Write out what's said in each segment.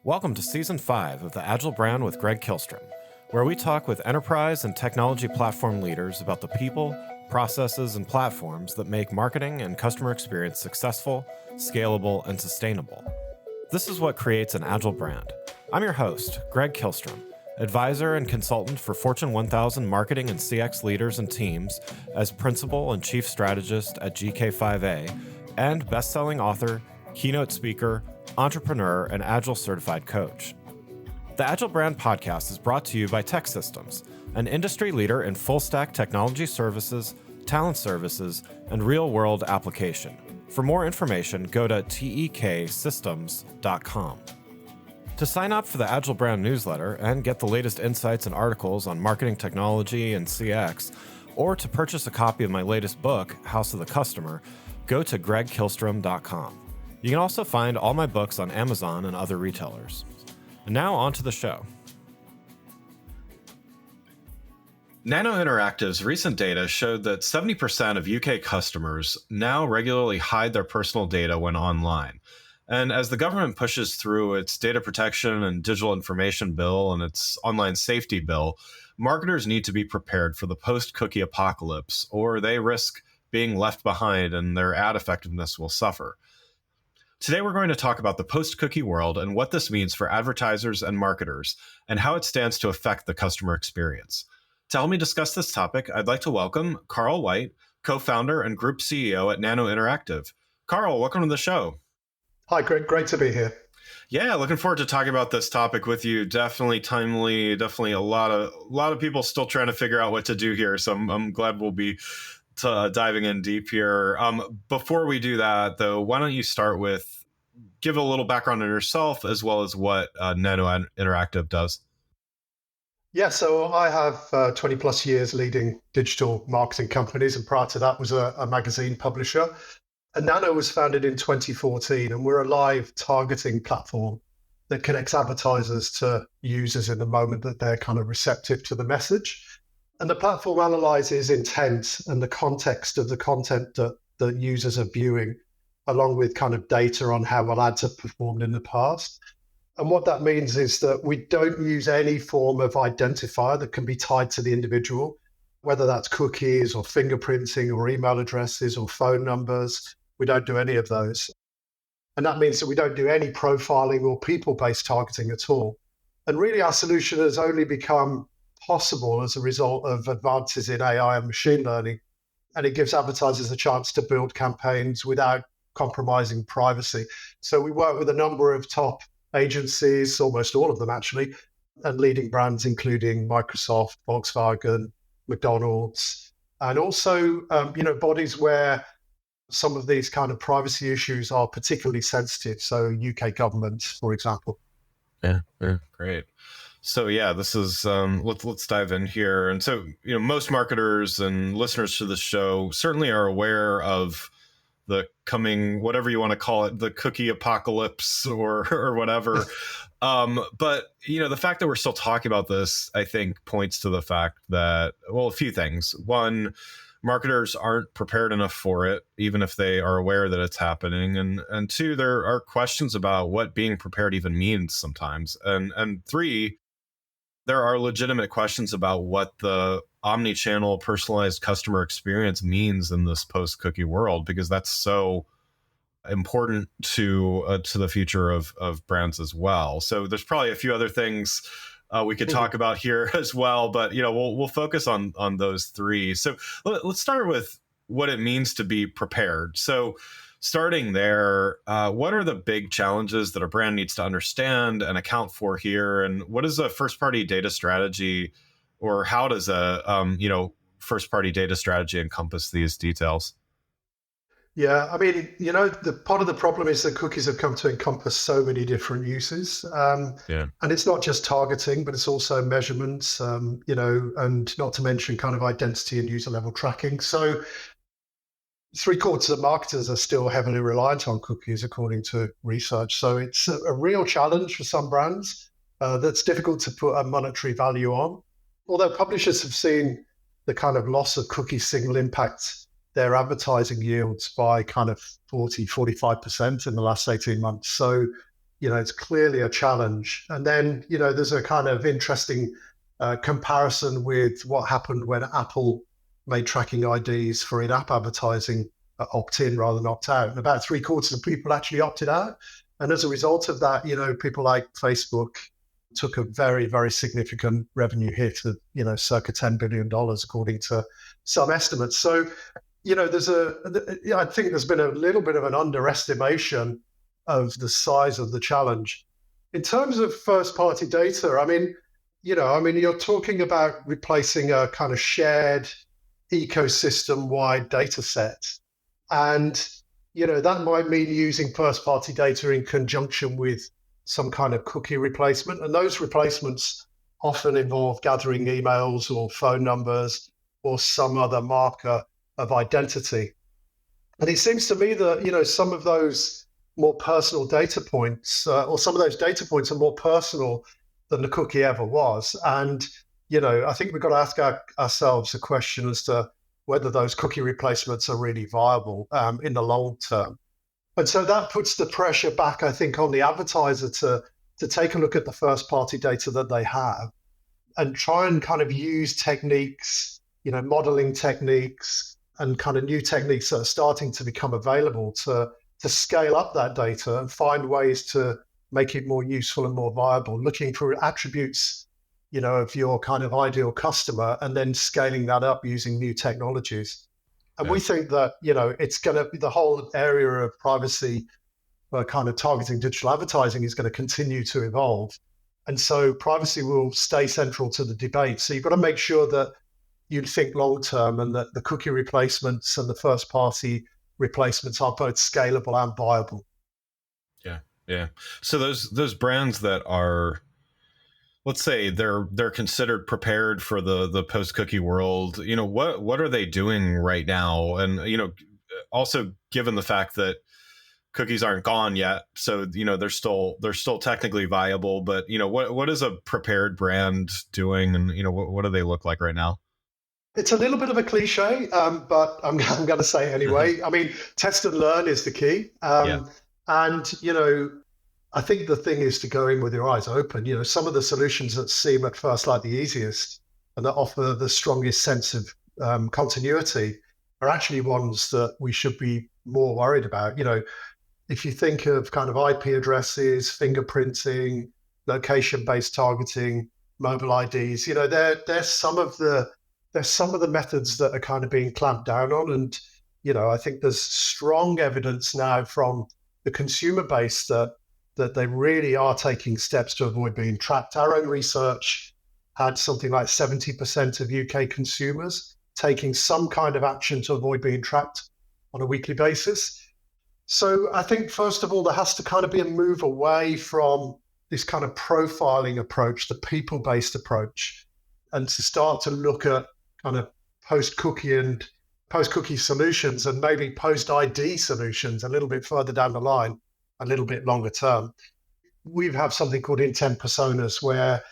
Welcome to Season 5 of the Agile Brand with Greg Kihlstrom, where we talk with enterprise and technology platform leaders about the people, processes, and platforms that make marketing and customer experience successful, scalable, and sustainable. This is what creates an Agile brand. I'm your host, Greg Kihlstrom, advisor and consultant for Fortune 1000 marketing and CX leaders and teams as principal and chief strategist at GK5A, and best-selling author, keynote speaker, entrepreneur, and Agile certified coach. The Agile Brand podcast is brought to you by TEKsystems, an industry leader in full-stack technology services, talent services, and real-world application. For more information, go to teksystems.com. To sign up for the Agile Brand newsletter and get the latest insights and articles on marketing technology and CX, or to purchase a copy of my latest book, House of the Customer, go to gregkihlstrom.com. You can also find all my books on Amazon and other retailers. And now on to the show. Nano Interactive's recent data showed that 70% of UK customers now regularly hide their personal data when online. And as the government pushes through its data protection and digital information bill and its online safety bill, marketers need to be prepared for the post-cookie apocalypse, or they risk being left behind and their ad effectiveness will suffer. Today, we're going to talk about the post-cookie world and what this means for advertisers and marketers, and how it stands to affect the customer experience. To help me discuss this topic, I'd like to welcome Carl White, co-founder and group CEO at Nano Interactive. Carl, welcome to the show. Hi, Greg. Great to be here. Yeah, looking forward to talking about this topic with you. Definitely timely. Definitely a lot of people still trying to figure out what to do here. So I'm glad we'll be diving in deep here. Before we do that, though, why don't you start with give a little background on yourself as well as what Nano Interactive does? Yeah, so I have 20 plus years leading digital marketing companies, and prior to that was a magazine publisher. And Nano was founded in 2014, and we're a live targeting platform that connects advertisers to users in the moment that they're kind of receptive to the message. And the platform analyzes intent and the context of the content that users are viewing, along with kind of data on how well ads have performed in the past. And what that means is that we don't use any form of identifier that can be tied to the individual, whether that's cookies or fingerprinting or email addresses or phone numbers. We don't do any of those. And that means that we don't do any profiling or people-based targeting at all. And really, our solution has only become possible as a result of advances in AI and machine learning. And it gives advertisers a chance to build campaigns without compromising privacy. So we work with a number of top agencies, almost all of them actually, and leading brands including Microsoft, Volkswagen, McDonald's, and also bodies where some of these kind of privacy issues are particularly sensitive. So UK government, for example. Yeah, great. So yeah, this is let's dive in here. And so most marketers and listeners to the show certainly are aware of the coming, whatever you want to call it, the cookie apocalypse or whatever. But the fact that we're still talking about this, I think, points to the fact that, well, a few things. One, marketers aren't prepared enough for it, even if they are aware that it's happening. And two, there are questions about what being prepared even means sometimes. And three, there are legitimate questions about what the omni-channel personalized customer experience means in this post-cookie world, because that's so important to the future of brands as well. So there's probably a few other things we could talk about here as well, but we'll focus on those three. So let's start with what it means to be prepared. So starting there, what are the big challenges that a brand needs to understand and account for here? And what is a first-party data strategy, or how does a first-party data strategy encompass these details? Yeah, I mean, the part of the problem is that cookies have come to encompass so many different uses. And it's not just targeting, but it's also measurements, and not to mention kind of identity and user level tracking. So 3/4 of marketers are still heavily reliant on cookies, according to research. So it's a real challenge for some brands that's difficult to put a monetary value on. Although publishers have seen the kind of loss of cookie signal impact their advertising yields by kind of 45% in the last 18 months. So it's clearly a challenge. And then, there's a kind of interesting comparison with what happened when Apple made tracking IDs for in-app advertising opt in rather than opt out. And about three-quarters of people actually opted out. And as a result of that, people like Facebook took a very, very significant revenue hit of, circa $10 billion, according to some estimates. So, I think there's been a little bit of an underestimation of the size of the challenge. In terms of first-party data, you're talking about replacing a kind of shared ecosystem-wide data set. And, that might mean using first-party data in conjunction with some kind of cookie replacement. And those replacements often involve gathering emails or phone numbers or some other marker of identity. And it seems to me that, some of those more personal data points, or some of those data points are more personal than the cookie ever was. And, I think we've got to ask ourselves a question as to whether those cookie replacements are really viable in the long term. And so that puts the pressure back, I think, on the advertiser to take a look at the first party data that they have and try and kind of use techniques, modeling techniques and kind of new techniques that are starting to become available to scale up that data and find ways to make it more useful and more viable, looking for attributes, of your kind of ideal customer and then scaling that up using new technologies. And we think that, it's going to be the whole area of privacy kind of targeting digital advertising is going to continue to evolve. And so privacy will stay central to the debate. So you've got to make sure that you think long term and that the cookie replacements and the first party replacements are both scalable and viable. Yeah. Yeah. So those brands that are, let's say they're considered prepared for the post cookie world, what are they doing right now? And also given the fact that cookies aren't gone yet, so they're still technically viable, but what is a prepared brand doing, and what do they look like right now? It's a little bit of a cliche, but I'm going to say it anyway. I mean, test and learn is the key. Yeah. And, I think the thing is to go in with your eyes open. Some of the solutions that seem at first like the easiest and that offer the strongest sense of continuity are actually ones that we should be more worried about. If you think of kind of IP addresses, fingerprinting, location-based targeting, mobile IDs, there's some of the methods that are kind of being clamped down on. And, I think there's strong evidence now from the consumer base that they really are taking steps to avoid being trapped. Our own research had something like 70% of UK consumers taking some kind of action to avoid being trapped on a weekly basis. So I think, first of all, there has to kind of be a move away from this kind of profiling approach, the people-based approach, and to start to look at kind of post-cookie solutions and maybe post-ID solutions a little bit further down the line, a little bit longer term. We have something called intent personas where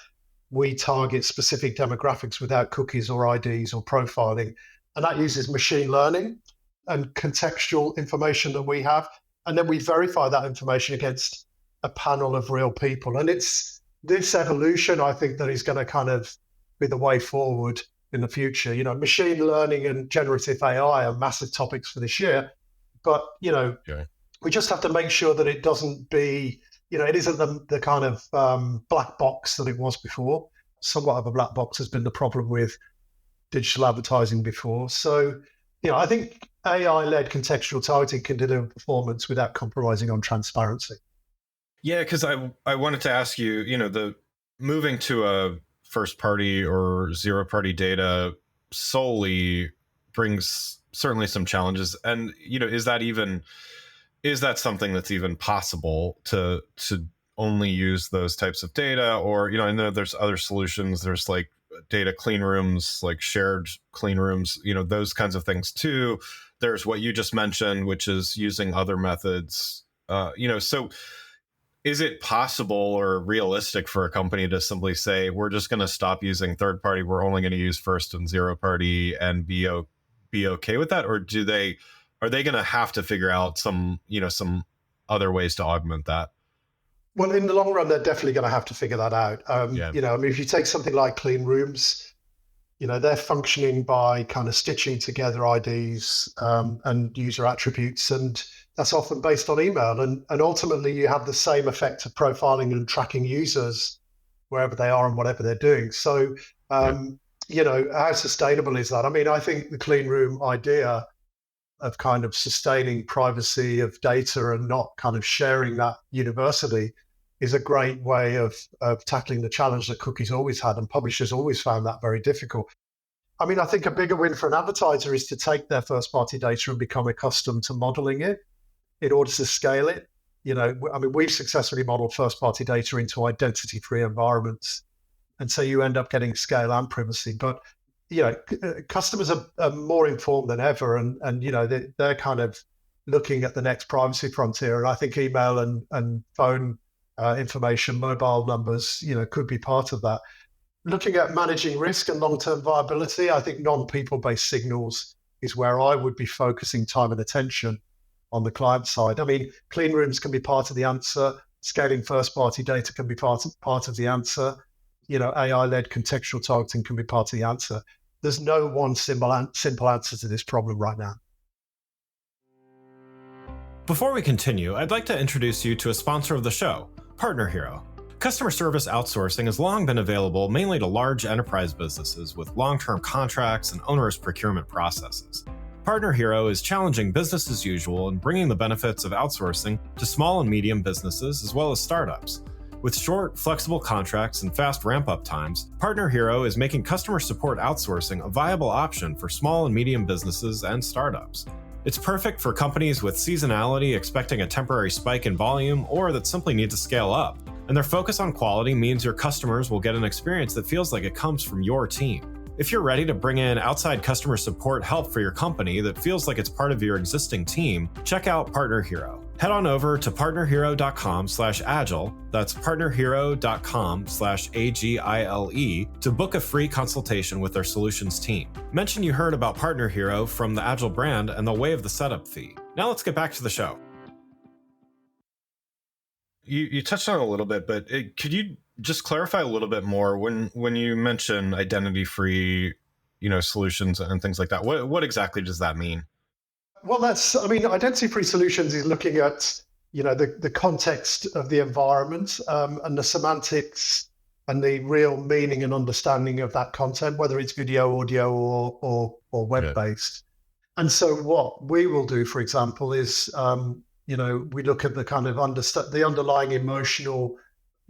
we target specific demographics without cookies or IDs or profiling. And that uses machine learning and contextual information that we have. And then we verify that information against a panel of real people. And it's this evolution, I think, that is going to kind of be the way forward in the future. Machine learning and generative AI are massive topics for this year. But, Okay. We just have to make sure that it doesn't be, it isn't the kind of black box that it was before. Somewhat of a black box has been the problem with digital advertising before. So, I think AI-led contextual targeting can deliver performance without compromising on transparency. Yeah, because I wanted to ask you, the moving to a first party or zero party data solely brings certainly some challenges. And, is that something that's even possible to only use those types of data? Or, I know there's other solutions. There's like data clean rooms, like shared clean rooms, those kinds of things too. There's what you just mentioned, which is using other methods. So is it possible or realistic for a company to simply say, we're just going to stop using third party, we're only going to use first and zero party, and be okay with that? Or are they going to have to figure out some other ways to augment that? Well, in the long run, they're definitely going to have to figure that out. Yeah. I mean, if you take something like clean rooms, they're functioning by kind of stitching together IDs and user attributes, and that's often based on email. And ultimately, you have the same effect of profiling and tracking users wherever they are and whatever they're doing. So, Yeah. how sustainable is that? I mean, I think the clean room idea of kind of sustaining privacy of data and not kind of sharing that universally is a great way of tackling the challenge that cookies always had, and publishers always found that very difficult. I mean, I think a bigger win for an advertiser is to take their first party data and become accustomed to modeling it in order to scale it. I mean, we've successfully modeled first party data into identity free environments. And so you end up getting scale and privacy. But customers are more informed than ever, and they're kind of looking at the next privacy frontier. And I think email and phone information, mobile numbers, could be part of that. Looking at managing risk and long-term viability, I think non-people-based signals is where I would be focusing time and attention on the client side. I mean, clean rooms can be part of the answer. Scaling first-party data can be part of the answer. AI-led contextual targeting can be part of the answer. There's no one simple answer to this problem right now. Before we continue, I'd like to introduce you to a sponsor of the show, Partner Hero. Customer service outsourcing has long been available mainly to large enterprise businesses with long-term contracts and onerous procurement processes. Partner Hero is challenging business as usual and bringing the benefits of outsourcing to small and medium businesses as well as startups. With short, flexible contracts and fast ramp-up times, Partner Hero is making customer support outsourcing a viable option for small and medium businesses and startups. It's perfect for companies with seasonality expecting a temporary spike in volume or that simply need to scale up. And their focus on quality means your customers will get an experience that feels like it comes from your team. If you're ready to bring in outside customer support help for your company that feels like it's part of your existing team, check out Partner Hero. Head on over to partnerhero.com/agile, that's partnerhero.com/AGILE, to book a free consultation with their solutions team. Mention you heard about Partner Hero from the Agile brand and they'll waive the setup fee. Now let's get back to the show. You touched on it a little bit, but could you just clarify a little bit more when you mention identity-free, solutions and things like that? What exactly does that mean? Well, identity-free solutions is looking at, the context of the environment and the semantics and the real meaning and understanding of that content, whether it's video, audio, or web-based. And so what we will do, for example, is we look at the kind of the underlying emotional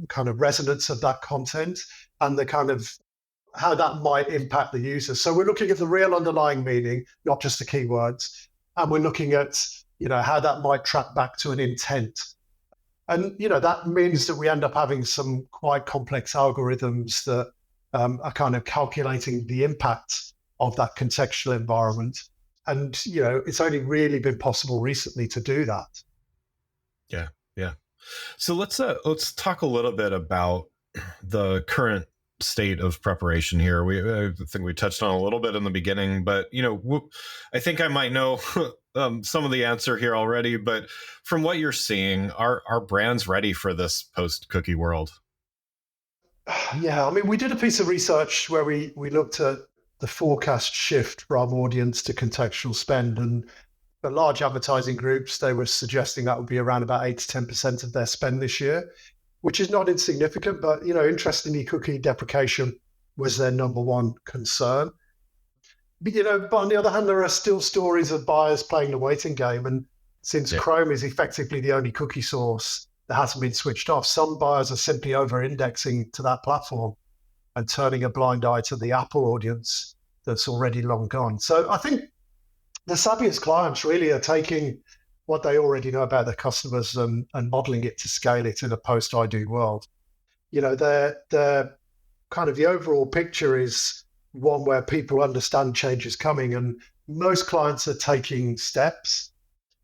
kind of resonance of that content and the kind of how that might impact the user. So we're looking at the real underlying meaning, not just the keywords, and we're looking at how that might track back to an intent. And that means that we end up having some quite complex algorithms that are kind of calculating the impact of that contextual environment. And it's only really been possible recently to do that. Yeah. So let's talk a little bit about the current state of preparation here. I think we touched on a little bit in the beginning, but I think I might know some of the answer here already. But from what you're seeing, are brands ready for this post-cookie world? Yeah, I mean, we did a piece of research where we looked at the forecast shift from audience to contextual spend, and the large advertising groups, they were suggesting that would be around about 8 to 10% of their spend this year, which is not insignificant. But, interestingly, cookie deprecation was their number one concern. But on the other hand, there are still stories of buyers playing the waiting game. And since Chrome is effectively the only cookie source that hasn't been switched off, some buyers are simply over-indexing to that platform and turning a blind eye to the Apple audience that's already long gone. So I think the savviest clients really are taking what they already know about their customers and modeling it to scale it in a post-ID world. They're kind of the overall picture is one where people understand change is coming, and most clients are taking steps,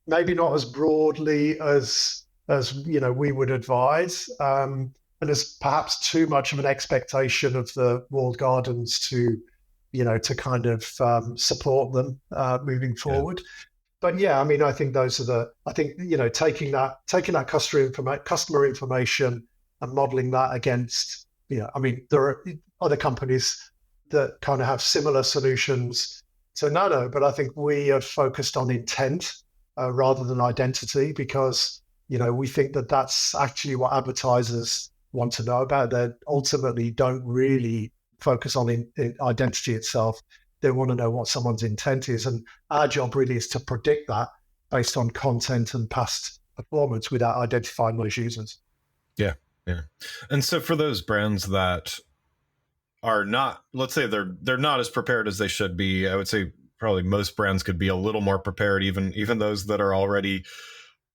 maybe not as broadly as we would advise, and there's perhaps too much of an expectation of the walled gardens to kind of support them moving forward. But yeah, I mean, I think those are I think, taking that customer information and modeling that against, I mean, there are other companies that kind of have similar solutions to Nano, but I think we are focused on intent rather than identity because, we think that that's actually what advertisers want to know about. They ultimately don't really focus on in identity itself. They want to know what someone's intent is. And our job really is to predict that based on content and past performance without identifying those users. Yeah, yeah. And so for those brands that are not, let's say they're not as prepared as they should be, I would say probably most brands could be a little more prepared, even those that are already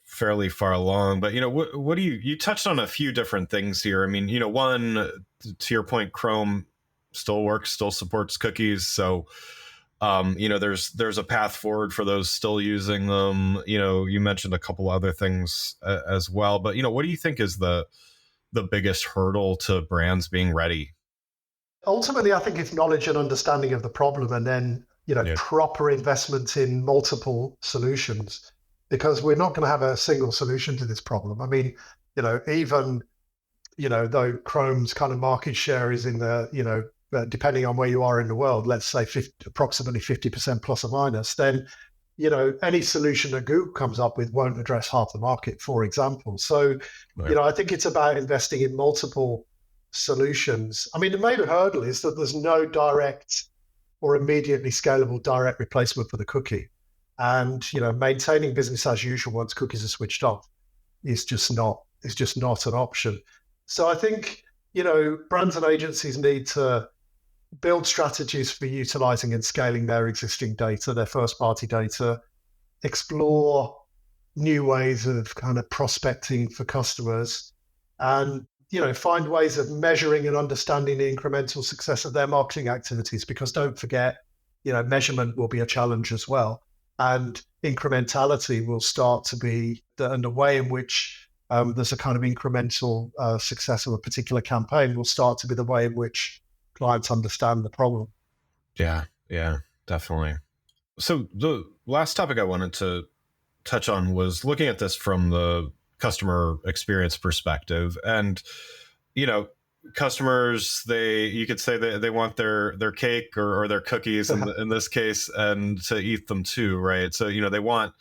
fairly far along. But what do you touched on a few different things here. I mean, one, to your point, Chrome still works, still supports cookies, so there's a path forward for those still using them. You mentioned a couple other things as well, but what do you think is the biggest hurdle to brands being ready? Ultimately, I think it's knowledge and understanding of the problem, and then Yeah. proper investment in multiple solutions, because we're not going to have a single solution to this problem. I mean, even though Chrome's kind of market share is in the depending on where you are in the world, let's say approximately 50% plus or minus, then any solution that Google comes up with won't address half the market, for example. So, Right. I think it's about investing in multiple solutions. I mean, the main hurdle is that there's no direct or immediately scalable direct replacement for the cookie. And, maintaining business as usual once cookies are switched off is just not an option. So I think, brands and agencies need to build strategies for utilizing and scaling their existing data, their first party data, explore new ways of kind of prospecting for customers, and find ways of measuring and understanding the incremental success of their marketing activities, because don't forget, measurement will be a challenge as well, and incrementality will start to be the way in which there's a kind of incremental success of a particular campaign will start to be the way in which clients understand the problem. Yeah, yeah, definitely. So the last topic I wanted to touch on was looking at this from the customer experience perspective. And you know customers, you could say they want their cake or their cookies in this case, and to eat them too, right? So they want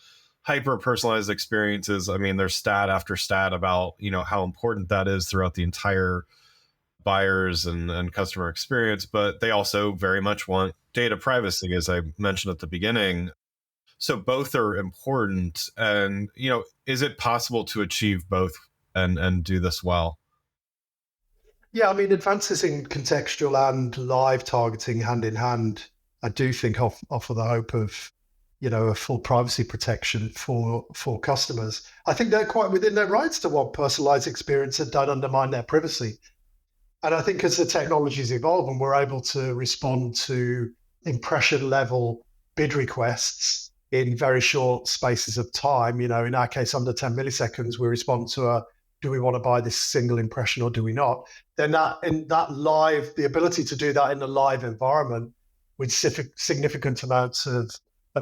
hyper personalized experiences. I mean, there's stat after stat about how important that is throughout the entire buyers and customer experience, but they also very much want data privacy, as I mentioned at the beginning. So both are important. And is it possible to achieve both and do this well? Yeah, I mean, advances in contextual and live targeting hand in hand, I do think offer the hope of, a full privacy protection for customers. I think they're quite within their rights to want personalized experience that don't undermine their privacy. And I think as the technologies evolve and we're able to respond to impression level bid requests in very short spaces of time, in our case, under 10 milliseconds, we respond to do we want to buy this single impression or do we not? Then the ability to do that in a live environment with significant amounts of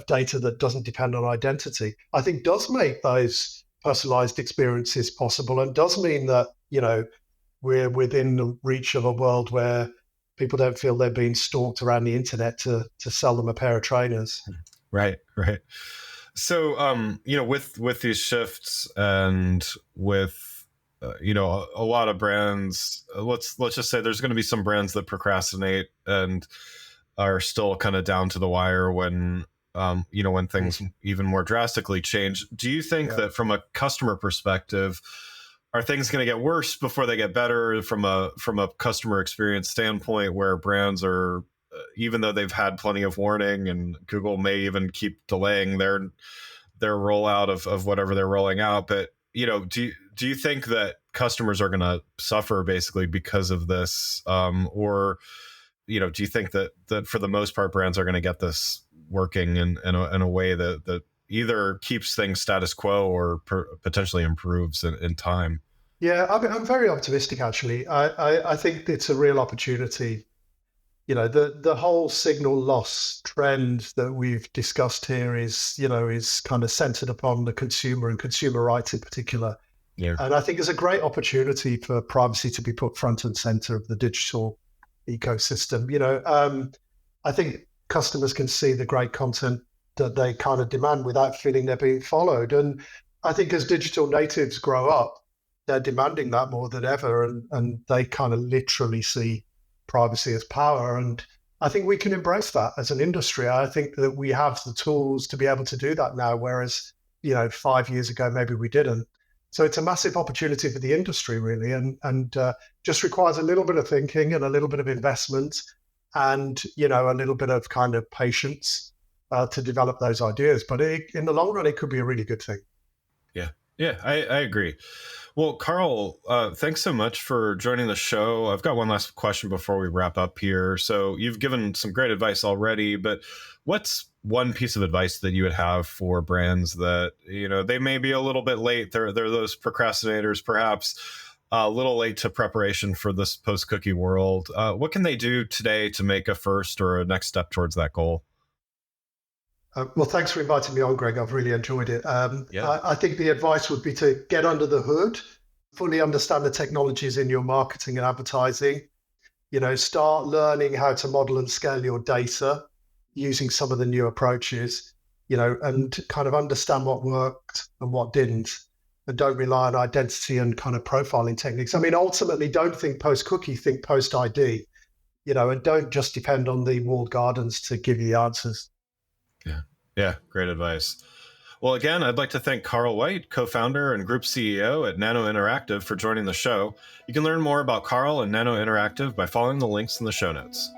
data that doesn't depend on identity, I think does make those personalized experiences possible, and does mean that, we're within the reach of a world where people don't feel they're being stalked around the internet to sell them a pair of trainers. Right, right. So with these shifts and with a lot of brands, let's just say there's going to be some brands that procrastinate and are still kind of down to the wire when things even more drastically change. Do you think that from a customer perspective, are things going to get worse before they get better from a customer experience standpoint, where brands are, even though they've had plenty of warning, and Google may even keep delaying their rollout of whatever they're rolling out, but do you think that customers are going to suffer basically because of this, or do you think that for the most part brands are going to get this working in a way that either keeps things status quo or potentially improves in time? Yeah, I'm very optimistic actually. I think it's a real opportunity. The whole signal loss trend that we've discussed here is kind of centered upon the consumer and consumer rights in particular. Yeah. And I think it's a great opportunity for privacy to be put front and center of the digital ecosystem. I think customers can see the great content that they kind of demand without feeling they're being followed. And I think as digital natives grow up, they're demanding that more than ever. And they kind of literally see privacy as power. And I think we can embrace that as an industry. I think that we have the tools to be able to do that now, whereas, 5 years ago, maybe we didn't. So it's a massive opportunity for the industry, really, and just requires a little bit of thinking and a little bit of investment and, a little bit of kind of patience to develop those ideas. But in the long run, it could be a really good thing. Yeah, I agree. Well, Carl, thanks so much for joining the show. I've got one last question before we wrap up here. So you've given some great advice already, but what's one piece of advice that you would have for brands that, they may be a little bit late? They're those procrastinators, perhaps a little late to preparation for this post-cookie world. What can they do today to make a first or a next step towards that goal? Well, thanks for inviting me on, Greg. I've really enjoyed it. Yeah. I think the advice would be to get under the hood, fully understand the technologies in your marketing and advertising. Start learning how to model and scale your data using some of the new approaches, and kind of understand what worked and what didn't. And don't rely on identity and kind of profiling techniques. I mean, ultimately, don't think post-cookie, think post-ID, and don't just depend on the walled gardens to give you the answers. Yeah, great advice. Well, again, I'd like to thank Carl White, co-founder and group CEO at Nano Interactive, for joining the show. You can learn more about Carl and Nano Interactive by following the links in the show notes.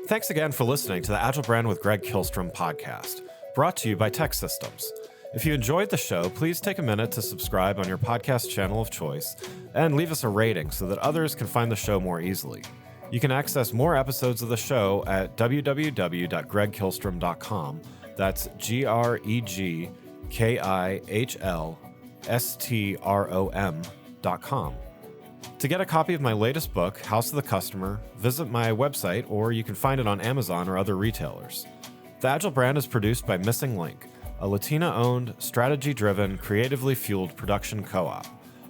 Thanks again for listening to the Agile Brand with Greg Kihlstrom podcast, brought to you by Tech Systems. If you enjoyed the show, please take a minute to subscribe on your podcast channel of choice and leave us a rating so that others can find the show more easily. You can access more episodes of the show at www.gregkihlstrom.com. That's GregKihlstrom.com. To get a copy of my latest book, House of the Customer, visit my website, or you can find it on Amazon or other retailers. The Agile Brand is produced by Missing Link, a Latina-owned, strategy-driven, creatively fueled production co-op.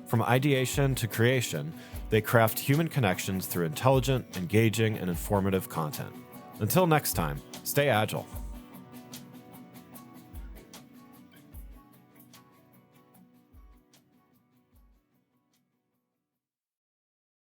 From ideation to creation, they craft human connections through intelligent, engaging, and informative content. Until next time, stay agile.